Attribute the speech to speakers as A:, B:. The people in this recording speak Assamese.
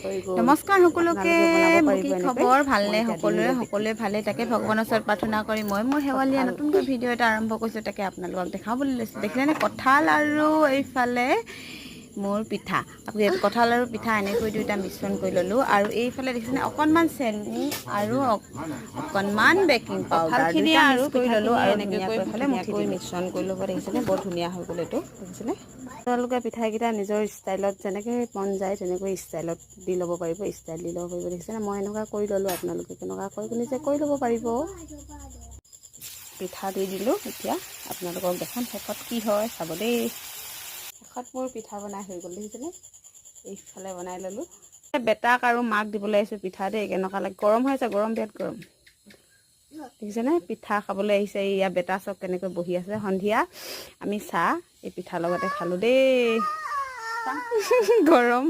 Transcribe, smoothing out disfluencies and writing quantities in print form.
A: নমস্কাৰ সকলোকে কি খবৰ ভালনে সকলোৱে ভালে তাকে ভগৱানৰ ওচৰত প্ৰাৰ্থনা কৰি মই মোৰ শেৱালীয়া নতুনকৈ ভিডিঅ' এটা আৰম্ভ কৰিছোঁ তাকে আপোনালোকক দেখাবলৈ লৈছোঁ দেখিলেনে কঁঠাল আৰু এইফালে মোৰ পিঠা কঁঠাল আৰু পিঠা এনেকৈ দুয়োটা মিশ্ৰণ কৰি ল'লোঁ আৰু এইফালে দেখিছেনে অকণমান চেনি আৰু অকণমান বেকিং পাউডাৰখিনি আৰু কৰি ল'লোঁ আৰু এনেকৈ ধুনীয়াকৈ মিশ্ৰণ কৰি ল'ব দেখিছেনে বৰ ধুনীয়া হৈ গ'ল এইটো দেখিছেনে আপোনালোকে পিঠাকেইটা নিজৰ ষ্টাইলত যেনেকৈ মন যায় তেনেকৈ ষ্টাইলত দি ল'ব পাৰিব ষ্টাইল দি ল'ব পাৰিব দেখিছেনে মই এনেকুৱা কৰি ল'লোঁ আপোনালোকে কেনেকুৱা কৰি নিজে কৰি ল'ব পাৰিব পিঠা দি দিলোঁ এতিয়া আপোনালোকক দেখাম শেষত কি হয় চাব দেই শেষত মোৰ পিঠা বনাই হৈ গ'ল দেখিছেনে এইফালে বনাই ল'লোঁ বেটাক আৰু মাক দিবলৈ আহিছোঁ পিঠা দেই কেনেকুৱা লাগে গৰম হৈ আছে গৰম বিৰাট গৰম দেখিছেনে পিঠা খাবলৈ আহিছে ইয়াৰ বেটা চব কেনেকৈ বহি আছে সন্ধিয়া আমি চাহ এই পিঠাৰ লগতে খালোঁ দেই গৰম